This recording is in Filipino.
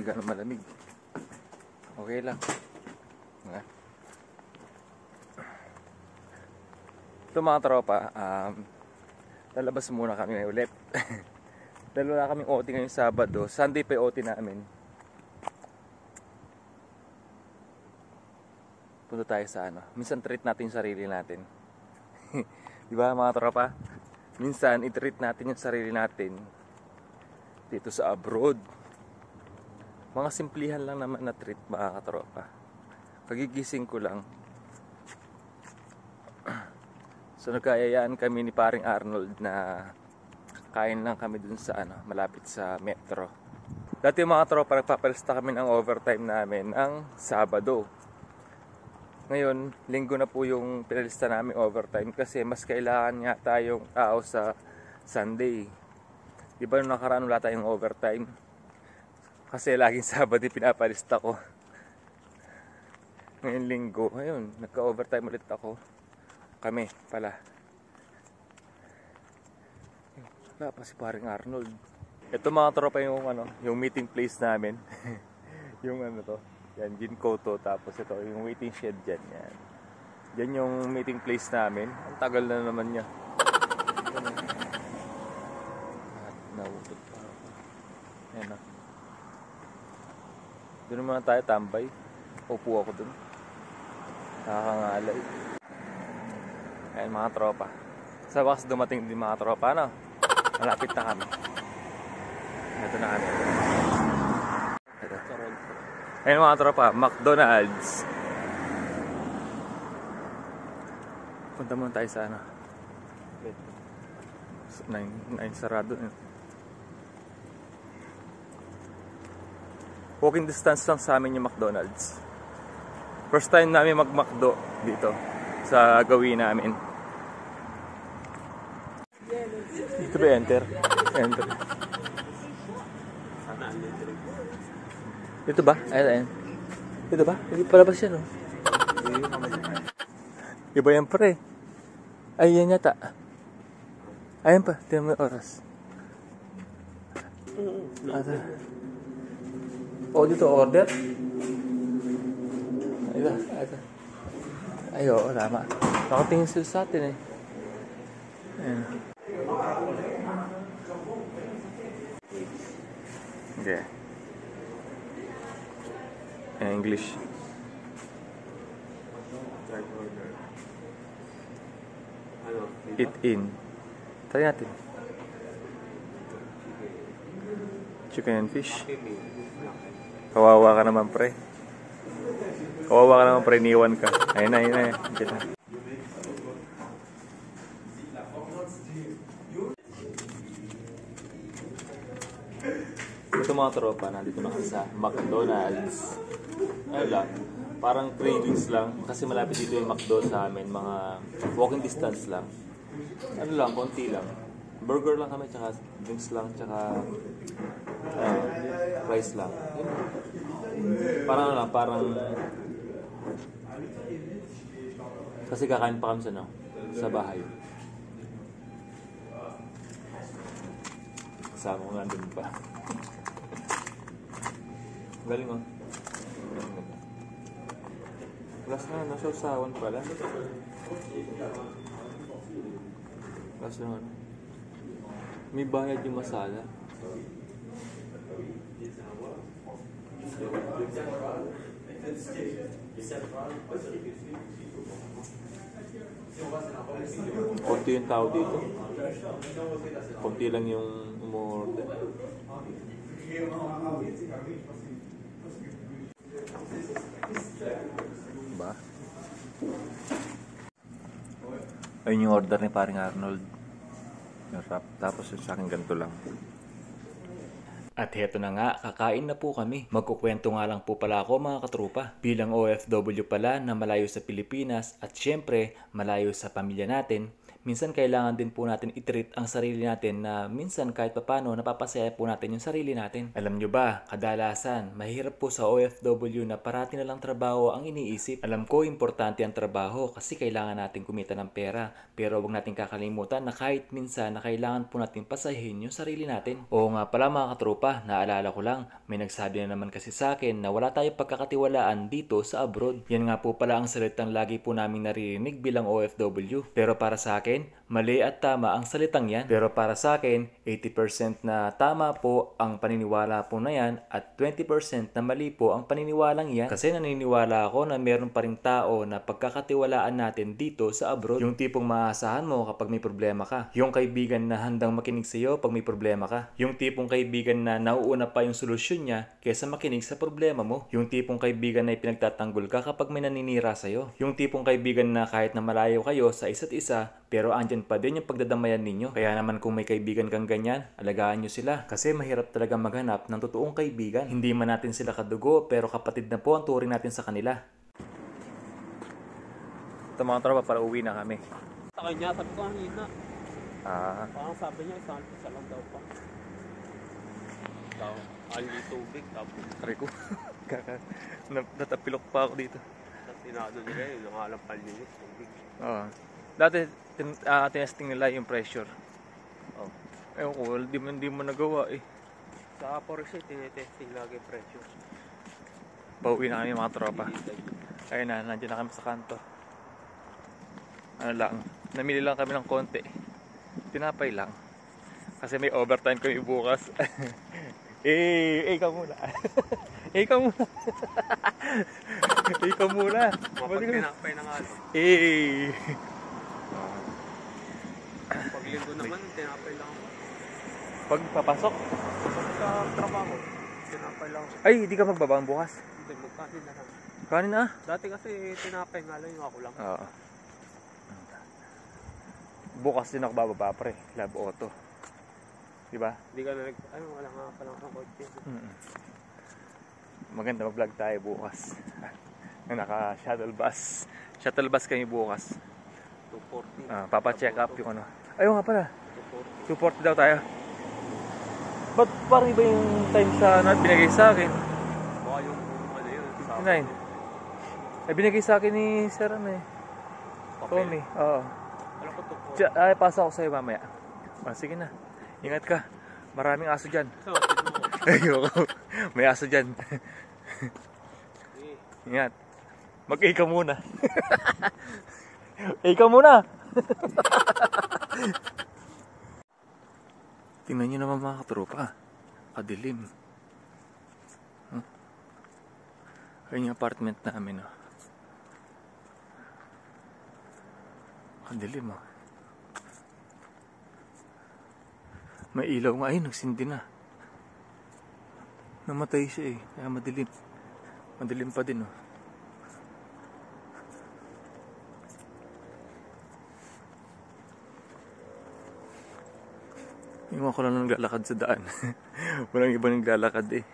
ganun malamig. Okay lang. Ito mga tropa, lalabas muna kami ulit. Dahil wala kaming OT ngayong Sabado. Sunday pa OT namin. Punta tayo sa minsan treat natin yung sarili natin. Diba mga tropa? Minsan i-treat natin yung sarili natin dito sa abroad. Mga simplihan lang naman na treat mga katropa. Kagigising ko lang. So nagkayayaan kami ni paring Arnold na kain lang kami dun sa malapit sa metro. Dati mga tropa nagpapalista kami ng overtime namin ang Sabado. Ngayon, linggo na po yung pinalista namin overtime kasi mas kailangan nga tayong tao sa Sunday. Di ba nung nakaraan wala tayong overtime? Kasi laging Sabado pinapalista ko. Ngayon linggo, ngayon nagka-overtime ulit ako. Kami pala. Wala pa si paring Arnold. Ito mga tropa yung yung meeting place namin. Yung to. Yan, Ginko to. Tapos ito yung waiting shed dyan. Yan. Yan yung meeting place namin. Ang tagal na naman niya. Nawupot pa ako. Yan na. Doon naman tayo tambay. Upo ako doon. Nakakangalay. Ayan mga tropa. Sa wakas dumating din mga tropa, malapit na kami. Ito na kami. Ito. Ayan mga tropa, McDonald's. Punta muna tayo sa 9 sarado. Walking distance lang sa amin yung McDonald's. First time namin mag-McDo dito sa gawin namin. Ito ba enter? Enter. Ito ba? Ayan. Ito ba? Hindi palabas yan, Iba yan pre. Ay, yan yata. Ayan pa. Tingnan mo yung oras. Dito order. Ito. Ay, oo, tama. Nakatingin sila sa atin Ayan. Okay. English. Eat in. Try natin. Chicken and fish. Kawawa ka naman pre. Niwan ka. Ayun na. Kita. Ito mga tropa, nandito na sa McDonald's. Ayun lang, parang cravings lang. Kasi malapit dito yung McDo sa amin. Mga walking distance lang. Konti lang. Burger lang kami, tsaka drinks lang, tsaka rice lang. Parang kasi kakain pa kami sa bahay. Kasama ko nandun pa. Galing Plus na, nasawsawan pala. Plus na may bayad yung masala. Konti yung tao dito. Konti lang yung umorder. Ba? Ayun yung order ni paring Arnold. Yung wrap. Tapos yung sa akin ganito lang. At heto na nga, kakain na po kami. Magkukwento nga lang po pala ako mga katrupa. Bilang OFW pala na malayo sa Pilipinas at syempre malayo sa pamilya natin, minsan kailangan din po natin i-treat ang sarili natin na minsan kahit papano napapasaya po natin yung sarili natin. Alam nyo ba, kadalasan, mahirap po sa OFW na parati na lang trabaho ang iniisip. Alam ko, importante ang trabaho kasi kailangan natin kumita ng pera. Pero huwag natin kakalimutan na kahit minsan na kailangan po natin pasahin yung sarili natin. Oo nga pala mga katrupa, katropa, naalala ko lang, may nagsabi na naman kasi sa akin na wala tayong pagkakatiwalaan dito sa abroad. Yan nga po pala ang salitang lagi po namin naririnig bilang OFW. Pero para sa akin, mali at tama ang salitang yan. Pero para sa akin, 80% na tama po ang paniniwala po na yan at 20% na mali po ang paniniwalang yan. Kasi naniniwala ako na meron pa ring tao na pagkakatiwalaan natin dito sa abroad. Yung tipong maasahan mo kapag may problema ka. Yung kaibigan na handang makinig sa iyo pag may problema ka. Yung tipong kaibigan na nauuna pa yung solusyon niya kaysa makinig sa problema mo. Yung tipong kaibigan na ipinagtatanggol ka kapag may naninira sa'yo. Yung tipong kaibigan na kahit na malayo kayo sa isa't isa, pero andyan pa din yung pagdadamayan ninyo. Kaya naman kung may kaibigan kang ganyan, alagaan nyo sila. Kasi mahirap talaga maghanap ng totoong kaibigan. Hindi man natin sila kadugo, pero kapatid na po ang turing natin sa kanila. Ito mga tropa, para uwi na kami. Sa kanya, sabi ko ang hina. Ah, Parang sabi niya, isa lang daw pa. Ali tubig, tapos aray ko. Natapilok pa ako dito. tinado nila yun, nangalang palinis, tubig. Oo. Dati, tinesting nila yung pressure. Oh. Ewan ko, hindi mo nagawa eh. Sa Porsche, tinetesting lagi pressure. Pauwi na kami mga tropa. Ayun na, nandiyan na kami sa kanto. Ano lang, namili lang kami ng konti. Tinapay lang. Kasi may overtime kami bukas. Ikaw muna. Ikaw muna. Ikaw muna. Mapag tinapay na nga. Pag linggo naman, tinapay lang ako. Pag papasok? Pagka trabaho, tinapay lang ako. Ay, hindi ka magbabang bukas. Hindi, magkanin na lang. Kanin na. Dati kasi tinapay nga lang yung ako lang. Oo. Bukas din ako bababa pre. Lab Auto. Diba? Hindi ka na wala nga pa lang sa kotse. Maganda mag-vlog tayo bukas. Naka shuttle bus. Shuttle bus kami bukas. 240. Papa-check up yung ano. Ayaw nga pala. 240. 240 daw tayo. Ba't parang iba yung time sa binigay sa akin? Baka yung ano yun. 59. Ay binigay sa akin ni Sir ano eh. Tommy. Oo. Alam ko 240. Ay, pasa ako sa'yo mamaya. Sige na. Ingat ka. Maraming aso dyan. Ayoko. May aso dyan. Ingat. Mag-ika muna. Ika muna. Tingnan nyo naman mga katropa. Kadilim. Ayun yung apartment namin. Kadilim oh. May ilaw nga. Ayun, nagsindi na. Namatay siya eh. Kaya madilim. Madilim pa din oh. Iwan ko lang naglalakad sa daan. Walang iba naglalakad eh.